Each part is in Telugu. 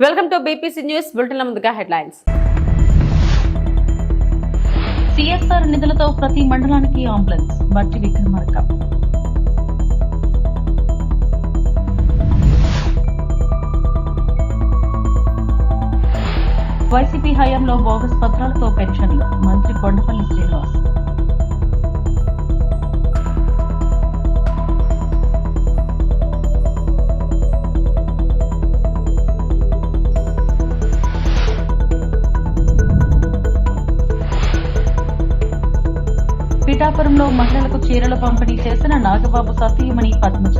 Welcome to BPC news bulletin ముందుగా హెడ్లైన్స్. సిఎస్ఆర్ నిధులతో ప్రతి మండలానికి అంబులెన్స్ బట్టి విక్రమార్క. వైసీపీ హయాంలో బోగస్ పత్రాలతో పెన్షన్లు మంత్రి కొండపల్లి శ్రీనివాస్. పిఠాపురంలో మహిళలకు చీరల పంపిణీ చేసిన నాగబాబు సతీమణి పద్మజ.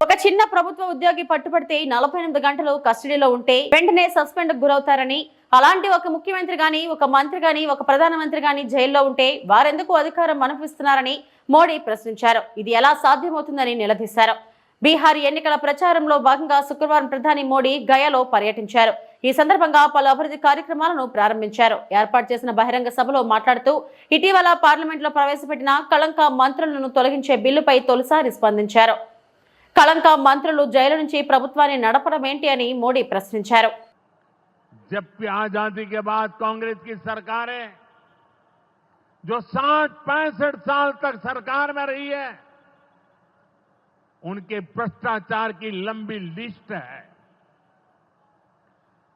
ఒక చిన్న ప్రభుత్వ ఉద్యోగి పట్టుబడితే 48 గంటలు కస్టడీలో ఉంటే వెంటనే సస్పెండ్ గురవుతారని, అలాంటి ఒక ముఖ్యమంత్రి గాని, ఒక మంత్రి గాని, ఒక ప్రధానమంత్రి గాని జైల్లో ఉంటే వారెందుకు అధికారం మనపిస్తున్నారని మోడీ ప్రశ్నించారు. ఇది ఎలా సాధ్యమవుతుందని నిలదీశారు. బీహార్ ఎన్నికల ప్రచారంలో భాగంగా శుక్రవారం ప్రధాని మోడీ గయాలో పర్యటించారు. ఈ సందర్భంగా పలు అభివృద్ధి కార్యక్రమాలను ప్రారంభించారు. ఏర్పాటు చేసిన బహిరంగ సభలో మాట్లాడుతూ ఇటీవల పార్లమెంట్లో ప్రవేశపెట్టిన కళంక మంత్రులను తొలగించే బిల్లుపై తొలిసారి స్పందించారు. కళంక మంత్రులు జైలు నుంచి ప్రభుత్వాన్ని నడపడం ఏంటి అని మోడీ ప్రశ్నించారు. जबकि आजादी के बाद कांग्रेस की सरकारें जो 60-65 साल तक सरकार में रही है, उनके भ्रष्टाचार की लंबी लिस्ट है.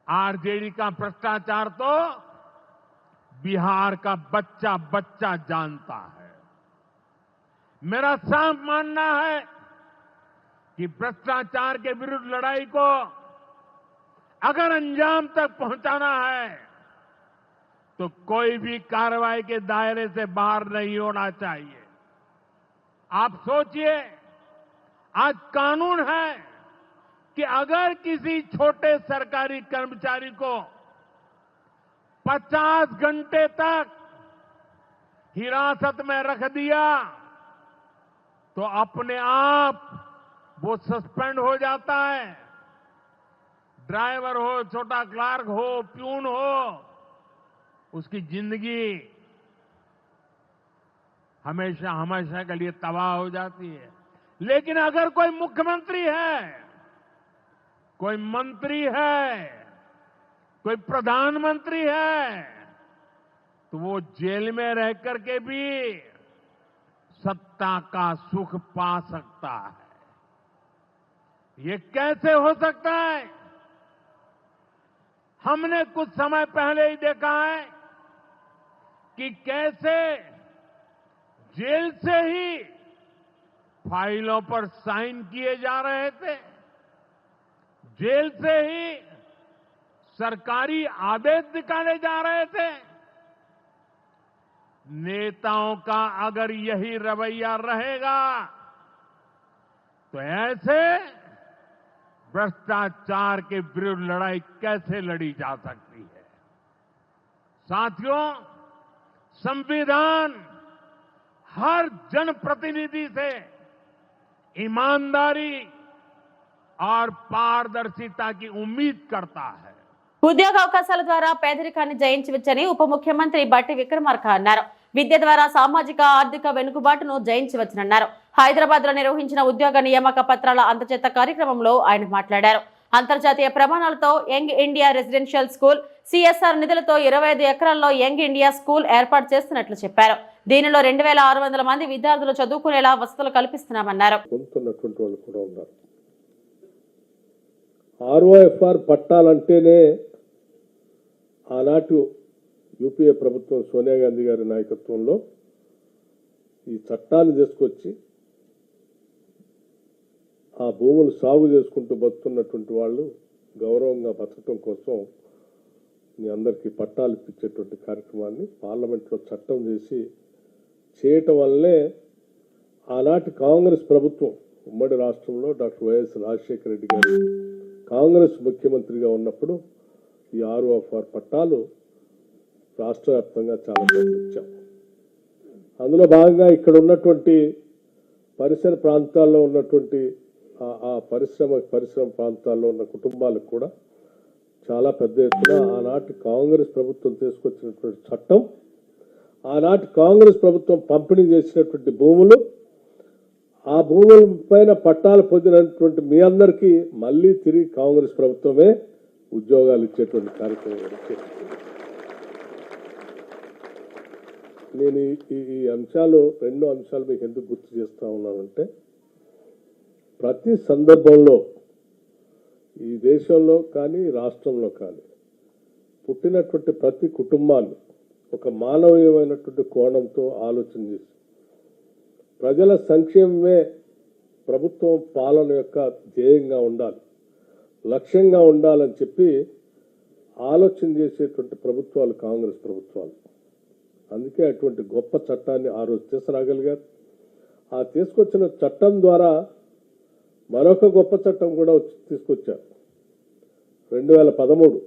आरजेडी का भ्रष्टाचार तो बिहार का बच्चा बच्चा जानता है. मेरा साफ मानना है कि भ्रष्टाचार के विरुद्ध लड़ाई को अगर अंजाम तक पहुंचाना है तो कोई भी कार्रवाई के दायरे से बाहर नहीं होना चाहिए. आप सोचिए, आज कानून है कि अगर किसी छोटे सरकारी कर्मचारी को 50 घंटे तक हिरासत में रख दिया तो अपने आप वो सस्पेंड हो जाता है. ड्राइवर हो, छोटा क्लार्क हो, प्यून हो, उसकी जिंदगी हमेशा हमेशा के लिए तबाह हो जाती है. लेकिन अगर कोई मुख्यमंत्री है, कोई मंत्री है, कोई प्रधानमंत्री है, तो वो जेल में रह करके भी सत्ता का सुख पा सकता है. ये कैसे हो सकता है? हमने कुछ समय पहले ही देखा है कि कैसे जेल से ही फाइलों पर साइन किए जा रहे थे, जेल से ही सरकारी आदेश निकाले जा रहे थे. नेताओं का अगर यही रवैया रहेगा तो ऐसे भ्रष्टाचार के विरुद्ध लड़ाई कैसे लड़ी जा सकती है? साथियों, संविधान हर जनप्रतिनिधि से ईमानदारी और पारदर्शिता की उम्मीद करता है. ఉద్యోగ అవకాశాల ద్వారా పేదరికాన్ని జయించవచ్చని ఉప ముఖ్యమంత్రి బట్టి విక్రమార్క అన్నారు. విద్య ద్వారా సామాజిక ఆర్థిక వెనుకబాటును జయించవచ్చునన్నారు. హైదరాబాద్ లో నిర్వహించిన ఉద్యోగ నియామక పత్రాల అందజేత కార్యక్రమంలో ఆయన మాట్లాడారు. అంతర్జాతీయ ప్రమాణాలతో young India residential school, CSR నిధులతో 25 ఎకరాల్లో యంగ్ ఇండియా స్కూల్ ఏర్పాటు చేస్తున్నట్లు చెప్పారు. దీనిలో 2600 మంది విద్యార్థులు చదువుకునేలా వసతులు కల్పిస్తున్నామన్నారు. ROFR పట్టాలంటేనే ఆనాటి యూపీఏ ప్రభుత్వం సోనియా గాంధీ గారి నాయకత్వంలో ఈ చట్టాన్ని తీసుకొచ్చి ఆ భూములు సాగు చేసుకుంటూ బతుకున్నటువంటి వాళ్ళు గౌరవంగా బతకడం కోసం మీ అందరికీ పట్టాలు ఇప్పించేటువంటి కార్యక్రమాన్ని పార్లమెంట్లో చట్టం చేసి చేయటం వల్లే ఆనాటి కాంగ్రెస్ ప్రభుత్వం ఉమ్మడి రాష్ట్రంలో డాక్టర్ వైఎస్ రాజశేఖర రెడ్డి గారు కాంగ్రెస్ ముఖ్యమంత్రిగా ఉన్నప్పుడు ఈ ROFR పట్టాలు రాష్ట్ర వ్యాప్తంగా చాలా ఇచ్చాం. అందులో భాగంగా ఇక్కడ ఉన్నటువంటి పరిసర ప్రాంతాల్లో ఉన్నటువంటి ఆ పరిశ్రమ ప్రాంతాల్లో ఉన్న కుటుంబాలకు కూడా చాలా పెద్ద ఎత్తున ఆనాటి కాంగ్రెస్ ప్రభుత్వం తీసుకొచ్చినటువంటి చట్టం ఆనాటి కాంగ్రెస్ ప్రభుత్వం పంపిణీ చేసినటువంటి భూములు, ఆ భూముల పైన పట్టాలు పొందినటువంటి మీ అందరికీ మళ్ళీ తిరిగి కాంగ్రెస్ ప్రభుత్వమే ఉద్యోగాలు ఇచ్చేటువంటి కార్యక్రమం చేస్తుంది. నేను ఈ అంశాలు, 2 అంశాలు మీకు ఎందుకు గుర్తు చేస్తూ ఉన్నానంటే, ప్రతి సందర్భంలో ఈ దేశంలో కానీ రాష్ట్రంలో కానీ పుట్టినటువంటి ప్రతి కుటుంబాలు ఒక మానవీయమైనటువంటి కోణంతో ఆలోచన చేసి ప్రజల సంక్షేమమే ప్రభుత్వం పాలన యొక్క ధ్యేయంగా ఉండాలి, లక్ష్యంగా ఉండాలని చెప్పి ఆలోచన చేసేటువంటి ప్రభుత్వాలు కాంగ్రెస్ ప్రభుత్వాలు. అందుకే అటువంటి గొప్ప చట్టాన్ని ఆ రోజు తీసుకురాగలిగారు. ఆ తీసుకొచ్చిన చట్టం ద్వారా మరొక గొప్ప చట్టం కూడా తీసుకొచ్చారు. 2013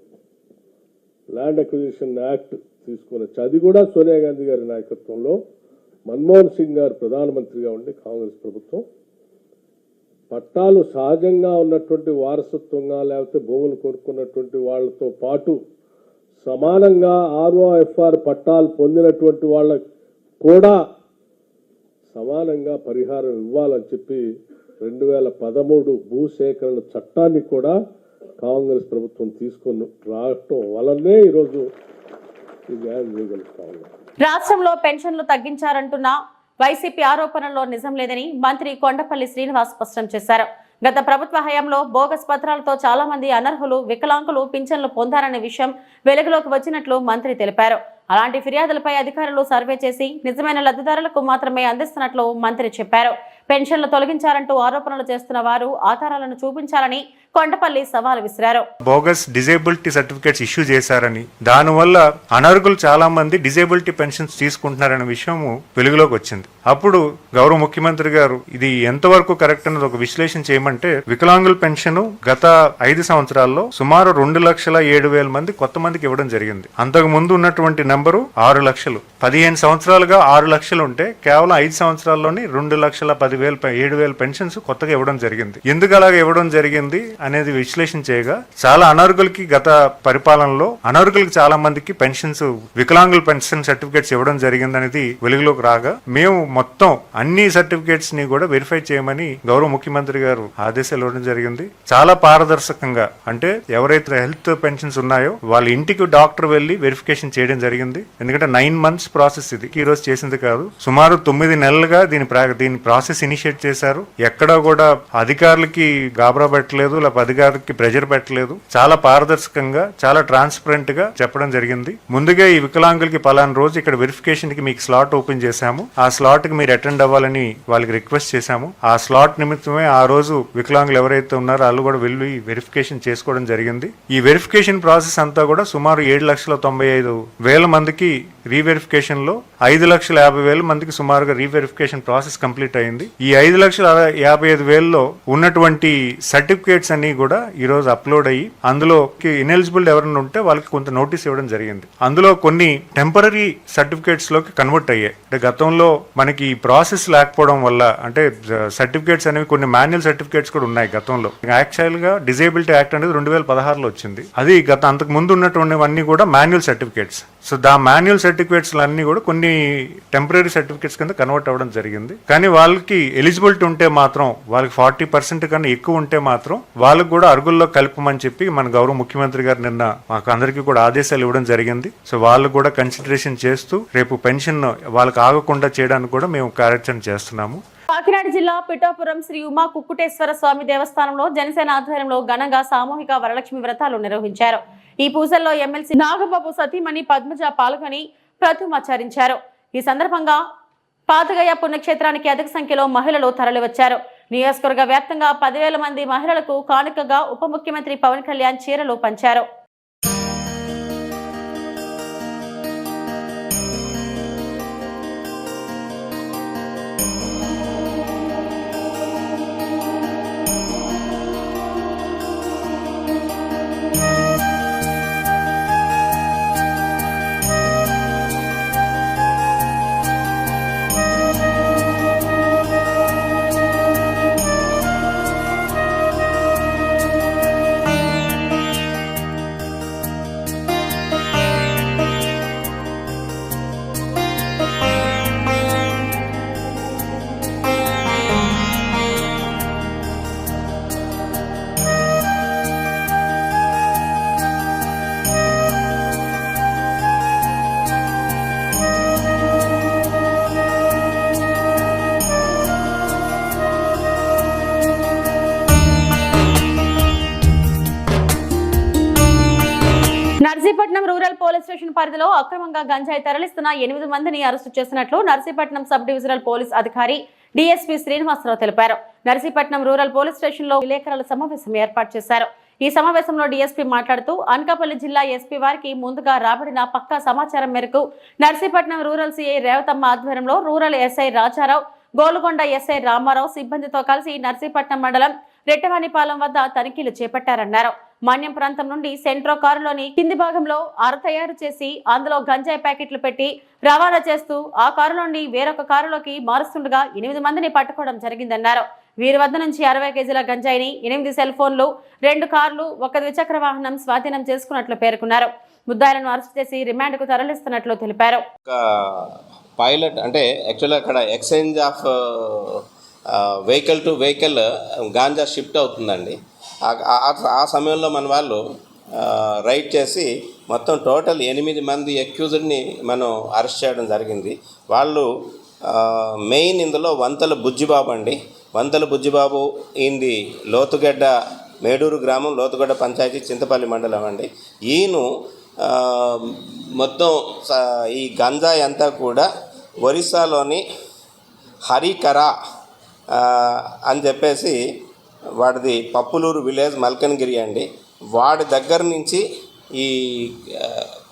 ల్యాండ్ అక్విజిషన్ యాక్ట్ తీసుకుని, అది కూడా సోనియా గాంధీ గారి నాయకత్వంలో మన్మోహన్ సింగ్ గారు ప్రధానమంత్రిగా ఉండి కాంగ్రెస్ ప్రభుత్వం పట్టాలు సహజంగా ఉన్నటువంటి వారసత్వంగా లేకపోతే భూములు కొనుక్కున్నటువంటి వాళ్ళతో పాటు సమానంగా ROFR పట్టాలు పొందినటువంటి వాళ్ళకు కూడా సమానంగా పరిహారం ఇవ్వాలని చెప్పి 2013 భూసేకరణ చట్టాన్ని కూడా కాంగ్రెస్ ప్రభుత్వం తీసుకొని రావటం వల్లనే ఈరోజు ఈ న్యాయం చేయగలుగుతా ఉన్నాం. రాష్ట్రంలో పెన్షన్లు తగ్గించారంటున్న వైసీపీ ఆరోపణల్లో నిజం లేదని మంత్రి కొండపల్లి శ్రీనివాస్ స్పష్టం చేశారు. గత ప్రభుత్వ హయాంలో బోగస్ పత్రాలతో చాలా మంది అనర్హులు, వికలాంగులు పింఛన్లు పొందారనే విషయం వెలుగులోకి వచ్చినట్లు మంత్రి తెలిపారు. అలాంటి ఫిర్యాదులపై అధికారులు సర్వే చేసి నిజమైన లబ్ధిదారులకు మాత్రమే అందిస్తున్నట్లు మంత్రి చెప్పారు. పెన్షన్లు తొలగించారంటూ ఆరోపణలు చేస్తున్న వారు ఆధారాలను చూపించాలని కొండపల్లి సవాల్ విసిరారు. బోగస్ డిజేబిలిటీ సర్టిఫికేట్స్ ఇష్యూ చేశారని, దానివల్ల అనర్హులు చాలా మంది డిజేబిలిటీ పెన్షన్స్ తీసుకుంటున్నారనే విషయం వెలుగులోకి వచ్చింది. అప్పుడు గౌరవ ముఖ్యమంత్రి గారు ఇది ఎంతవరకు కరెక్ట్ అన్నది ఒక విశ్లేషణ చేయమంటే, వికలాంగుల పెన్షన్ గత 5 సంవత్సరాల్లో సుమారు 2,07,000 మంది కొత్త మందికి ఇవ్వడం జరిగింది. అంతకు ముందు ఉన్నటువంటి నెంబరు 6 లక్షలు. 15 సంవత్సరాలుగా 6 లక్షలు ఉంటే కేవలం 5 సంవత్సరాల్లోనే 2,10,000-7,000 పెన్షన్స్ కొత్తగా ఇవ్వడం జరిగింది. ఎందుకు అలాగే ఇవ్వడం జరిగింది అనేది విశ్లేషణ చేయగా, చాలా అనర్హులకి గత పరిపాలనలో అనర్హులకి చాలా మందికి పెన్షన్స్, వికలాంగుల పెన్షన్ సర్టిఫికేట్స్ ఇవ్వడం జరిగింది అనేది వెలుగులోకి రాగా, మేము మొత్తం అన్ని సర్టిఫికేట్స్ ని కూడా వెరిఫై చేయమని గౌరవ ముఖ్యమంత్రి గారు ఆదేశాలు ఇవ్వడం జరిగింది. చాలా పారదర్శకంగా, అంటే ఎవరైతే హెల్త్ పెన్షన్స్ ఉన్నాయో వాళ్ళ ఇంటికి డాక్టర్ వెళ్లి వెరిఫికేషన్ చేయడం జరిగింది. ఎందుకంటే 9 months ప్రాసెస్ ఇది, ఈ రోజు చేసింది కాదు. సుమారు 9 నెలలుగా దీని ప్రాసెస్ ఇనిషియేట్ చేశారు. ఎక్కడా కూడా అధికారులకి గాబరా పెట్టలేదు, లేకపోతే అధికారులకి ప్రెజర్ పెట్టలేదు. చాలా పారదర్శకంగా, చాలా ట్రాన్స్పరెంట్ గా చెప్పడం జరిగింది. ముందుగా ఈ వికలాంగులకి పలానా రోజు ఇక్కడ వెరిఫికేషన్ కి మీకు స్లాట్ ఓపెన్ చేశాము, ఆ స్లాట్ కి మీరు అటెండ్ అవ్వాలని వాళ్ళకి రిక్వెస్ట్ చేశాము. ఆ స్లాట్ నిమిత్తమే ఆ రోజు వికలాంగులు ఎవరైతే ఉన్నారో వాళ్ళు కూడా వెళ్ళి వెరిఫికేషన్ చేసుకోవడం జరిగింది. ఈ వెరిఫికేషన్ ప్రాసెస్ అంతా కూడా సుమారు 7,95,000 మందికి రీవెరిఫికేషన్ లో 5,50,000 మందికి సుమారుగా రీవెరిఫికేషన్ ప్రాసెస్ కంప్లీట్ అయింది. ఈ 5,55,000లో ఉన్నటువంటి సర్టిఫికేట్స్ అన్ని కూడా ఈ రోజు అప్లోడ్ అయ్యి, అందులో ఇనెలిజిబుల్ ఎవరైనా ఉంటే వాళ్ళకి కొంత నోటీస్ ఇవ్వడం జరిగింది. అందులో కొన్ని టెంపరరీ సర్టిఫికేట్స్ లోకి కన్వర్ట్ అయ్యాయి. అంటే గతంలో మనకి ప్రాసెస్ లేకపోవడం వల్ల, అంటే సర్టిఫికేట్స్ అనేవి కొన్ని మాన్యువల్ సర్టిఫికేట్స్ కూడా ఉన్నాయి గతంలో. యాక్చువల్ గా డిజేబిలిటీ యాక్ట్ అనేది 2016లో వచ్చింది. అది అంతకు ముందు ఉన్నటువంటివన్నీ కూడా manual certificates. So manual certificates అన్ని కూడా కొన్ని టెంపరరీ సర్టిఫికేట్స్ కింద కన్వర్ట్ అవ్వడం జరిగింది. కానీ వాళ్ళకి ఎలిజిబిలిటీ ఉంటే మాత్రం, వాళ్ళకి 40% కన్నా ఎక్కువ ఉంటే మాత్రం వాళ్ళకి కూడా అర్హుల్లో కలపమని చెప్పి మన గౌరవ ముఖ్యమంత్రి గారు నిన్న మాకు అందరికీ కూడా ఆదేశాలు ఇవ్వడం జరిగింది. సో వాళ్ళు కూడా కన్సిడరేషన్ చేస్తూ రేపు పెన్షన్ వాళ్ళకి ఆగకుండా చేయడానికి కూడా మేము కార్యాచరణ చేస్తున్నాము. కాకినాడ జిల్లా పిఠాపురం శ్రీ ఉమా కుక్కుటేశ్వర స్వామి దేవస్థానంలో జనసేన ఆధ్వర్యంలో ఘనంగా సామూహిక వరలక్ష్మి వ్రతాలు నిర్వహించారు. ఈ పూజల్లో ఎమ్మెల్సీ నాగబాబు సతీమణి పద్మజ పాల్గొని ప్రతిమాచరించారు. ఈ సందర్భంగా పాతగయ పుణ్యక్షేత్రానికి అధిక సంఖ్యలో మహిళలు తరలివచ్చారు. నియోజకవర్గ వ్యాప్తంగా 10,000 మంది మహిళలకు కానుకగా ఉప ముఖ్యమంత్రి పవన్ కళ్యాణ్ చీరలు పంచారు. నర్సీపట్నం రూరల్ పోలీస్ స్టేషన్ పరిధిలో అక్రమంగా గంజాయి తరలిస్తున్న 8 మందిని అరెస్టు చేసినట్లు నర్సీపట్నం సబ్ డివిజనల్ పోలీస్ అధికారి డిఎస్పీ శ్రీనివాసరావు తెలిపారు. నర్సీపట్నం రూరల్ పోలీస్ స్టేషన్ లో విలేకరుల సమావేశం ఏర్పాటు చేశారు. ఈ సమావేశంలో డీఎస్పీ మాట్లాడుతూ అనకాపల్లి జిల్లా ఎస్పీ వారికి ముందుగా రాబడిన పక్కా సమాచారం మేరకు నర్సీపట్నం రూరల్ సిఐ రేవతమ్మ ఆధ్వర్యంలో rural SI Rajarao, Golugonda SI Ramarao సిబ్బందితో కలిసి నర్సీపట్నం మండలం రెట్టవానిపాలెం వద్ద తనిఖీలు చేపట్టారన్నారు. మన్యం ప్రాంతం నుండి సెంట్రో కారులోని కింది భాగంలో అర తయారు చేసి అందులో గంజాయి ప్యాకెట్లు పెట్టి రవాణా చేస్తూ ఆ కారులోని వేరొక కారులోకి మారుస్తుండగా 8 మందిని పట్టుకోవడం జరిగిందన్నారు. వీరి వద్ద నుంచి 60 కేజీల గంజాయిని, 8 సెల్ ఫోన్లు, 2 కార్లు, 1 ద్విచక్ర వాహనం స్వాధీనం చేసుకున్నట్లు పేర్కొన్నారు. ముద్దాయిలను అరెస్ట్ చేసి రిమాండ్కు తరలిస్తున్నట్లు తెలిపారు. పైలట్ అంటే యాక్చువల్గా అక్కడ exchange of vehicle to vehicle ganja shift అవుతుందండి. ఆ సమయంలో మన వాళ్ళు రైడ్ చేసి మొత్తం టోటల్ 8 మంది అక్యూజ్డ్ని మనం అరెస్ట్ చేయడం జరిగింది. వాళ్ళు మెయిన్ ఇందులో వంతల బుజ్జిబాబు అండి. వంతల బుజ్జిబాబు ఈయనది లోతుగడ్డ మేడూరు గ్రామం, లోతుగడ్డ పంచాయతీ, చింతపల్లి మండలం అండి. ఈయన మొత్తం ఈ గంజాయి అంతా కూడా ఒరిస్సాలోని హరికరా అని చెప్పేసి వాడిది పప్పులూరు విలేజ్ మల్కన్గిరి అండి. వాడి దగ్గర నుంచి ఈ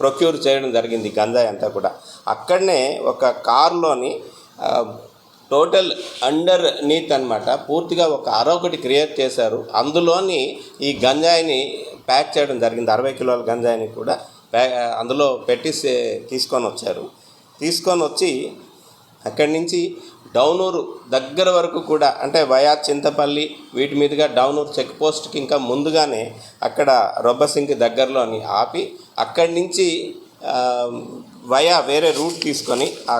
ప్రొక్యూర్ చేయడం జరిగింది గంజాయి అంతా కూడా. అక్కడనే ఒక కారులోని టోటల్ అండర్ నీత్ అనమాట పూర్తిగా ఒక అరొకటి క్రియేట్ చేశారు. అందులోని ఈ గంజాయిని ప్యాక్ చేయడం జరిగింది. 60 కిలోల గంజాయిని కూడా అందులో పెట్టి తీసుకొని వచ్చారు. తీసుకొని వచ్చి అక్కడి నుంచి డౌనూరు దగ్గర వరకు కూడా అంటే వయా చింతపల్లి వీటి మీదుగా డౌనూరు చెక్ పోస్ట్కి ఇంకా ముందుగానే అక్కడ రొబ్బసింగి దగ్గరలోని ఆపి అక్కడి నుంచి వయా వేరే రూట్ తీసుకొని ఆ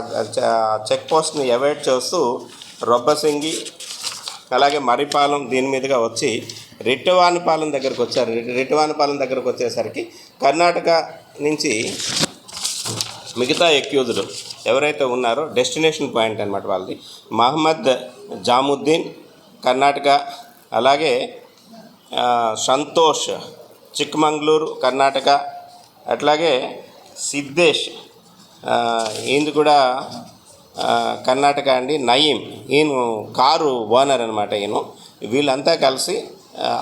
చెక్ పోస్ట్ని అవాయిడ్ చేస్తూ రొబ్బసింగి అలాగే మరిపాలెం దీని మీదుగా వచ్చి రెట్టవానిపాలెం దగ్గరకు వచ్చారు. రెట్టవానిపాలెం దగ్గరకు వచ్చేసరికి కర్ణాటక నుంచి మిగతా అక్యూజ్డ్ ఎవరైతే ఉన్నారో డెస్టినేషన్ పాయింట్ అనమాట వాళ్ళది మహమ్మద్ జాముద్దీన్ కర్ణాటక, అలాగే సంతోష్ చిక్మంగళూరు కర్ణాటక, అట్లాగే సిద్ధేష్ ఈయనది కూడా కర్ణాటక అండి. నయీం ఈయన కారు ఓనర్ అనమాట. వీళ్ళంతా కలిసి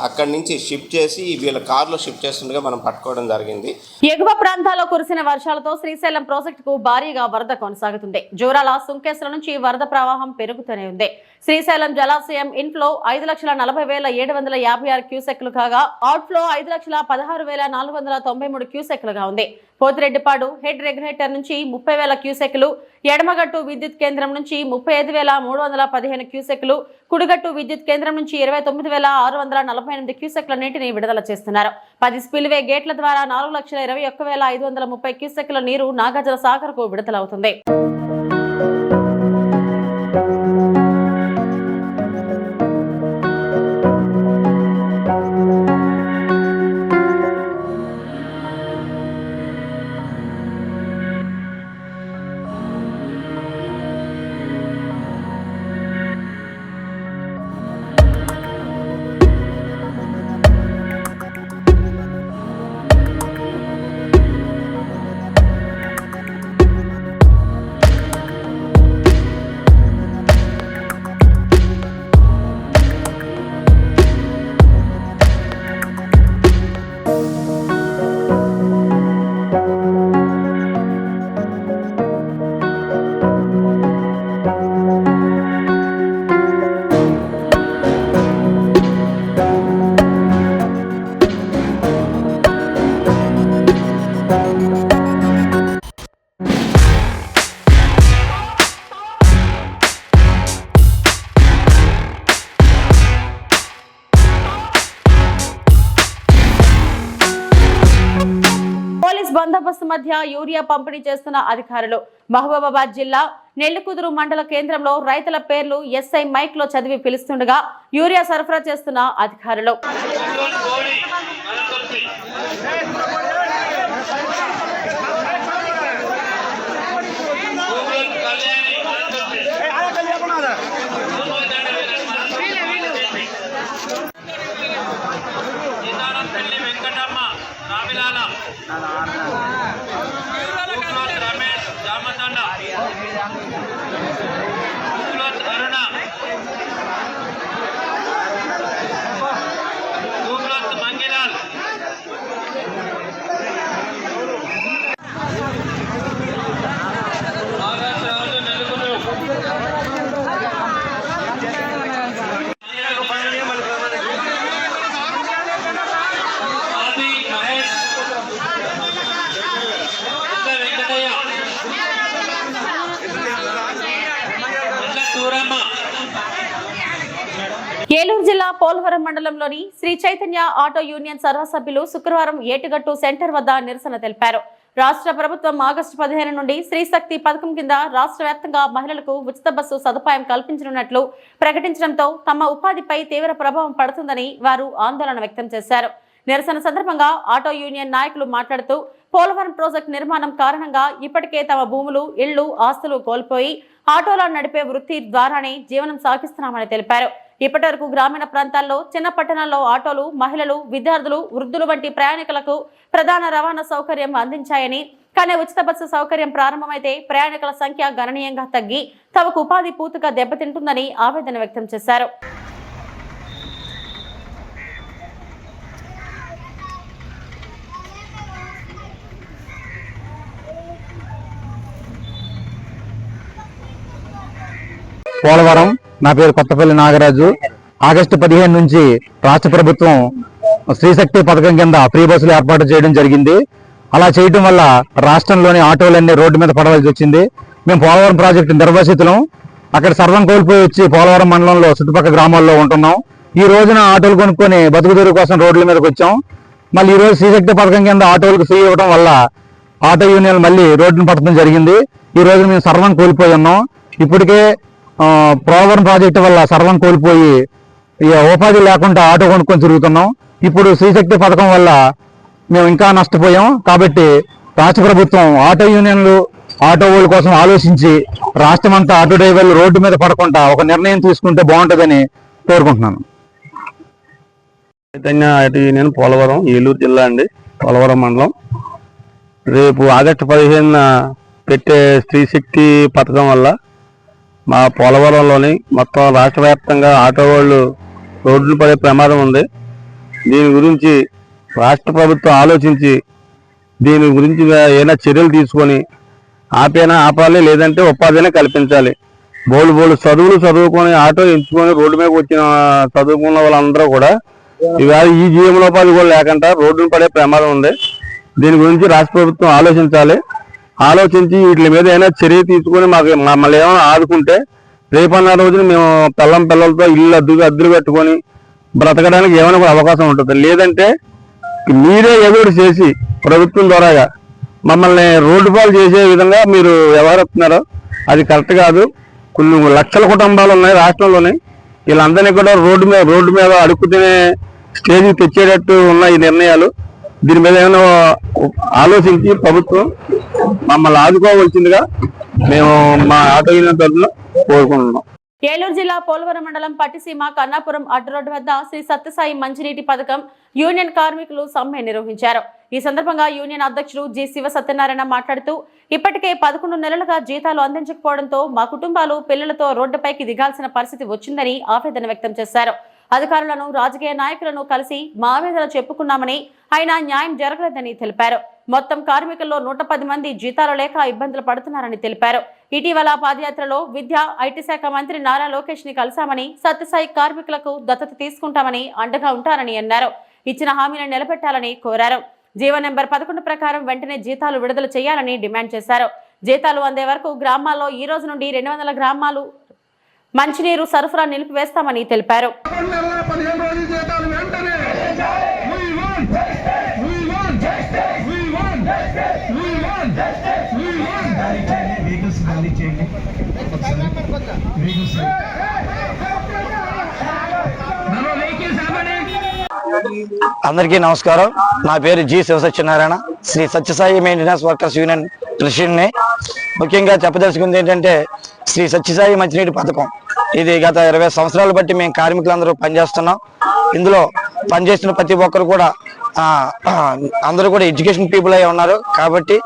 అక్కడి నుంచి షిఫ్ట్ చేసి వీళ్ళ కారులో షిఫ్ట్ చేస్తుండగా మనం పట్టుకోవడం జరిగింది. ఎగువ ప్రాంతాల్లో కురిసిన వర్షాలతో శ్రీశైలం ప్రాజెక్టుకు భారీగా వరద కొనసాగుతుంది. జూరాల సుంకేశ్వర నుంచి వరద ప్రవాహం పెరుగుతూనే ఉంది. శ్రీశైలం జలాశయం ఇన్ఫ్లో 5,40,756 క్యూసెక్లు కాగా అవుట్ఫ్లో 5,16,493 క్యూసెక్లుగా ఉంది. పోతిరెడ్డిపాడు హెడ్ రెగ్యులేటర్ నుంచి 30,000 క్యూసెక్లు, ఎడమగట్టు విద్యుత్ కేంద్రం నుంచి 35,315 క్యూసెక్లు, కుడిగట్టు విద్యుత్ కేంద్రం నుంచి 29,648 క్యూసెక్ల నీటిని విడుదల చేస్తున్నారు. 10 స్పిల్వే గేట్ల ద్వారా 4,21,530 క్యూసెక్ల నీరు నాగార్జున సాగర్ కు విడుదలవుతుంది. బందోబస్తు మధ్య యూరియా పంపిణీ చేస్తున్న అధికారులు. మహబూబాబాద్ జిల్లా నెల్లికుదురు మండల కేంద్రంలో రైతుల పేర్లు ఎస్ఐ మైక్ లో చదివి పిలుస్తుండగా యూరియా సరఫరా చేస్తున్న అధికారులు. వెంకటమ్మ ఏలూరు జిల్లా పోలవరం మండలంలోని శ్రీ చైతన్య ఆటో యూనియన్ సర్వసభ్యులు శుక్రవారం ఏటుగట్టు సెంటర్ వద్ద నిరసన తెలిపారు. రాష్ట్ర ప్రభుత్వం ఆగస్టు 15 నుండి స్త్రీ శక్తి పథకం కింద రాష్ట్ర వ్యాప్తంగా మహిళలకు ఉచిత బస్సు సదుపాయం కల్పించనున్నట్లు ప్రకటించడంతో తమ ఉపాధిపై తీవ్ర ప్రభావం పడుతుందని వారు ఆందోళన వ్యక్తం చేశారు. నిరసన సందర్భంగా ఆటో యూనియన్ నాయకులు మాట్లాడుతూ పోలవరం ప్రాజెక్టు నిర్మాణం కారణంగా ఇప్పటికే తమ భూములు, ఇళ్లు, ఆస్తులు కోల్పోయి ఆటోల నడిపే వృత్తి ద్వారానే జీవనం సాగిస్తున్నామని తెలిపారు. ఇప్పటి వరకు గ్రామీణ ప్రాంతాల్లో, చిన్న పట్టణాల్లో ఆటోలు మహిళలు, విద్యార్థులు, వృద్ధులు వంటి ప్రయాణికులకు ప్రధాన రవాణా సౌకర్యం అందించాయని, కానీ ఉచిత బస్సు సౌకర్యం ప్రారంభమైతే ప్రయాణికుల సంఖ్య గణనీయంగా తగ్గి తమకు ఉపాధి పూర్తిగా దెబ్బతింటుందని ఆవేదన వ్యక్తం చేశారు. పోలవరం, నా పేరు కొత్తపల్లి నాగరాజు. ఆగస్టు 15 నుంచి రాష్ట్ర ప్రభుత్వం స్త్రీశక్తి పథకం కింద ఫ్రీ బస్సులు ఏర్పాటు చేయడం జరిగింది. అలా చేయడం వల్ల రాష్ట్రంలోని ఆటోలన్నీ రోడ్డు మీద పడవలసి వచ్చింది. మేము పోలవరం ప్రాజెక్టు నిర్వాసితులం. అక్కడ సర్వం కోల్పోయి వచ్చి పోలవరం మండలంలో చుట్టుపక్కల గ్రామాల్లో ఉంటున్నాం. ఈ రోజున ఆటోలు కొనుక్కొని బతుకుదెరువు కోసం రోడ్ల మీదకి వచ్చాం. మళ్ళీ ఈ రోజు స్త్రీశక్తి పథకం కింద ఆటోలకు ఫ్రీ ఇవ్వడం వల్ల ఆటో యూనియన్లు మళ్ళీ రోడ్డును పట్టడం జరిగింది. ఈ రోజు మేము సర్వం కోల్పోయి ఉన్నాం. ఇప్పటికే పోలవరం ప్రాజెక్టు వల్ల సర్వం కోల్పోయి ఉపాధి లేకుండా ఆటో కొనుక్కొని తిరుగుతున్నాం. ఇప్పుడు స్త్రీశక్తి పథకం వల్ల మేము ఇంకా నష్టపోయాం. కాబట్టి రాష్ట్ర ప్రభుత్వం ఆటో యూనియన్లు, ఆటో వాళ్ళ కోసం ఆలోచించి రాష్ట్రమంతా ఆటో డ్రైవర్లు రోడ్డు మీద పడకుండా ఒక నిర్ణయం తీసుకుంటే బాగుంటుందని కోరుకుంటున్నాను. చైతన్య ఆటో యూనియన్ పోలవరం, ఏలూరు జిల్లా అండి, పోలవరం మండలం. రేపు ఆగస్టు 15 పెట్టే స్త్రీశక్తి పథకం వల్ల మా పోలవరంలోని మొత్తం రాష్ట్ర వ్యాప్తంగా ఆటో వాళ్ళు రోడ్లు పడే ప్రమాదం ఉంది. దీని గురించి రాష్ట్ర ప్రభుత్వం ఆలోచించి దీని గురించి ఏమైనా చర్యలు తీసుకొని ఆపాలి, లేదంటే ఉపాధినే కల్పించాలి. బోళ్ళు చదువులు చదువుకొని ఆటో ఎంచుకొని రోడ్డు మీద వచ్చిన చదువుకున్న వాళ్ళందరూ కూడా ఇవాళ ఈ జీవనోపాధి కూడా లేకుండా రోడ్డును పడే ప్రమాదం ఉంది. దీని గురించి రాష్ట్ర ప్రభుత్వం ఆలోచించి వీటి మీద ఏమైనా చర్య తీసుకొని మమ్మల్ని ఏమైనా ఆదుకుంటే రేపన్న రోజున మేము పిల్లలతో అద్దెలు కట్టుకొని బ్రతకడానికి ఏమైనా కూడా అవకాశం ఉంటుంది. లేదంటే మీరే ఎదురు చేసి ప్రభుత్వం ద్వారాగా మమ్మల్ని రోడ్డు పాలు చేసే విధంగా మీరు వ్యవహరిస్తున్నారో అది కరెక్ట్ కాదు. కొన్ని లక్షల కుటుంబాలు ఉన్నాయి రాష్ట్రంలోనే. వీళ్ళందరినీ కూడా రోడ్డు మీద అడుక్కునే స్టేజ్కి తెచ్చేటట్టు ఉన్న ఈ నిర్ణయాలు. దీని మీద ఏమైనా ఆలోచించి ప్రభుత్వం మమ్మల్ని ఆదుకోవాల్సిందిగా మేము మా ఆటో యూనియన్ తరఫున కోరుకుంటున్నాం. ఏలూరు జిల్లా పోలవరం మండలం పట్టిసీమ కన్నాపురం అడ్డు రోడ్డు వద్ద శ్రీ సత్యసాయి మంచినీటి పథకం యూనియన్ కార్మికులు సమ్మె నిర్వహించారు. ఈ సందర్భంగా యూనియన్ అధ్యక్షుడు జి శివ సత్యనారాయణ మాట్లాడుతూ ఇప్పటికే 11 నెలలుగా జీతాలు అందించకపోవడంతో మా కుటుంబాలు పిల్లలతో రోడ్డుపైకి దిగాల్సిన పరిస్థితి వచ్చిందని ఆవేదన వ్యక్తం చేశారు. అధికారులను, రాజకీయ నాయకులను కలిసి మా ఆవేదన చెప్పుకున్నామని, అయినా న్యాయం జరగలేదని తెలిపారు. మొత్తం కార్మికుల్లో 110 మంది జీతాలు లేక ఇబ్బందులు పడుతున్నారని తెలిపారు. ఇటీవల పాదయాత్రలో విద్యా, ఐటీ శాఖ మంత్రి నారా లోకేష్ ని కలిశామని, సత్యసాయి కార్మికులకు దత్తత తీసుకుంటామని, అండగా ఉంటారని అన్నారు. ఇచ్చిన హామీలను నిలబెట్టాలని కోరారు. జీవో నెంబర్ 11 ప్రకారం వెంటనే జీతాలు విడుదల చేయాలని డిమాండ్ చేశారు. జీతాలు అందే వరకు గ్రామాల్లో ఈ రోజు నుండి 200 గ్రామాలు మంచినీరు సరఫరా నిలిపివేస్తామని తెలిపారు. అందరికీ నమస్కారం. నా పేరు G Shiva Satyanarayana, Sri Sathya Sai maintenance workers union ప్రెసిడెంట్ని. ముఖ్యంగా చెప్పదలుచుకుంది ఏంటంటే శ్రీ సత్యసాయి మంచినీటి పథకం ఇది గత 20 సంవత్సరాలు బట్టి మేము కార్మికులందరూ పనిచేస్తున్నాం. ఇందులో పనిచేస్తున్న ప్రతి ఒక్కరు కూడా అందరూ కూడా ఎడ్యుకేషన్ పీపుల్ అయి ఉన్నారు. కాబట్టి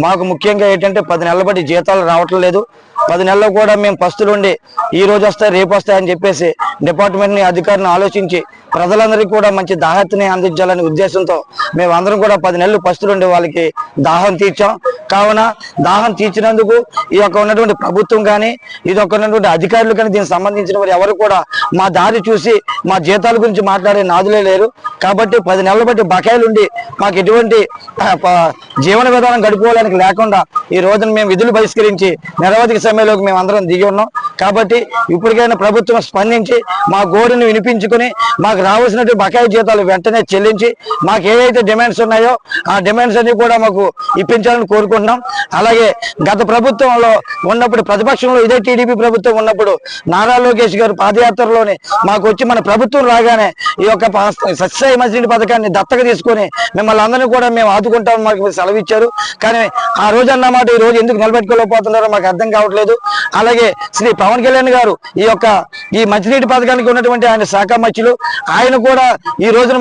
మాకు ముఖ్యంగా ఏంటంటే 10 నెలల బట్టి జీతాలు రావటం లేదు. 10 నెలలు కూడా మేము పస్తులుండి ఈ రోజు వస్తాయి రేపు వస్తాయని చెప్పేసి డిపార్ట్మెంట్ ని అధికారులను ఆలోచించి ప్రజలందరికీ కూడా మంచి దాహత్ని అందించాలనే ఉద్దేశంతో మేము అందరం కూడా 10 నెలలు పస్తులుండి వాళ్ళకి దాహం తీర్చాం. కావున దాహం తీర్చినందుకు ఈ యొక్క ఉన్నటువంటి ప్రభుత్వం కానీ ఇది ఒక ఉన్నటువంటి అధికారులు కానీ దీనికి సంబంధించిన వారు ఎవరు కూడా మా దారి చూసి మా జీతాల గురించి మాట్లాడే నాదులే లేరు. కాబట్టి 10 నెలలు బట్టి బకాయిలుండి మాకు ఎటువంటి జీవన విధానం గడుపుకోవడానికి లేకుండా ఈ రోజున మేము విధులు బహిష్కరించి నిరవధిక సమయంలోకి మేము అందరం దిగి ఉన్నాం. కాబట్టి ఇప్పటికైనా ప్రభుత్వం స్పందించి మా గోడును వినిపించుకుని మాకు రావాల్సినటువంటి బకాయి జీతాలు వెంటనే చెల్లించి మాకు ఏవైతే డిమాండ్స్ ఉన్నాయో ఆ డిమాండ్స్ అన్ని కూడా మాకు ఇప్పించాలని కోరుకుంటున్నాం. అలాగే గత ప్రభుత్వంలో ఉన్నప్పుడు ప్రతిపక్షంలో ఇదే టీడీపీ ప్రభుత్వం ఉన్నప్పుడు నారా లోకేష్ గారు పాదయాత్రలోనే మాకు వచ్చి మన ప్రభుత్వం రాగానే ఈ యొక్క సత్యసాయి మంచినీటి పథకాన్ని దత్తక తీసుకొని మిమ్మల్ని అందరినీ కూడా మేము ఆదుకుంటామని మాకు సెలవు ఇచ్చారు. కానీ ఆ రోజు అన్నమాట ఈ రోజు ఎందుకు నిలబెట్టుకోలేకపోతున్నారో మాకు అర్థం కావట్లేదు. అలాగే శ్రీ పవన్ కళ్యాణ్ గారు ఈ మంచినీటి పథకానికి ఉన్నటువంటి ఆయన శాఖ మధ్యులు ఆయన కూడా ఈ రోజున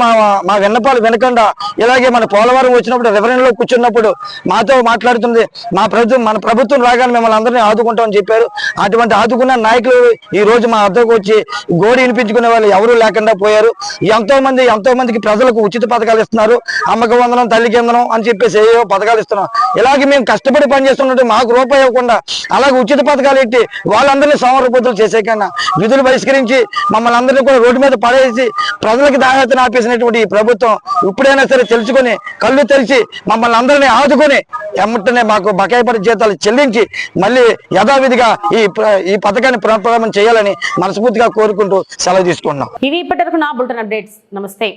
మా విన్నపాలు వినకుండా ఇలాగే మన పోలవరం వచ్చినప్పుడు రెఫరెండ్ లో కూర్చున్నప్పుడు మాతో మాట్లాడుతుంది మన ప్రభుత్వం రాగానే మిమ్మల్ని అందరినీ ఆదుకుంటామని చెప్పారు. అటువంటి ఆదుకున్న నాయకులు ఈ రోజు మా వద్దకు వచ్చి గోడు వినిపించుకునే వాళ్ళు ఎవరూ లేకుండా పోయారు. ఎంతో మందికి ప్రజలకు ఉచిత పథకాలు ఇస్తున్నారు, అమ్మక వందనం, తల్లికి వందనం అని చెప్పేసి ఏవో పథకాలు ఇస్తున్నాం. ఇలాగే మేము కష్టపడి పనిచేస్తున్నట్టు మాకు రూపాయి ఇవ్వకుండా అలాగే ఉచిత పథకాలు ఎట్టి వాళ్ళందరినీ సోమరపోతులు చేసే కన్నా విధులు బహిష్కరించి మమ్మల్ని అందరినీ కూడా రోడ్డు మీద పడేసి ప్రజలకు దాయాతను ఆపేసినటువంటి ఈ ప్రభుత్వం ఇప్పుడైనా సరే తెలుసుకొని కళ్ళు తెరిచి మమ్మల్ని అందరినీ ఆదుకొని ఎమ్మటనే మాకు బకాయి పడి జీతాలు చెల్లించి మళ్ళీ యథావిధిగా ఈ పథకాన్ని పునఃప్రారంభం చేయాలని మనస్ఫూర్తిగా కోరుకుంటూ సెలవు తీసుకుంటున్నాం. ఇవి ఇప్పటివరకు నా బులెటిన్ అప్డేట్స్. నమస్తే.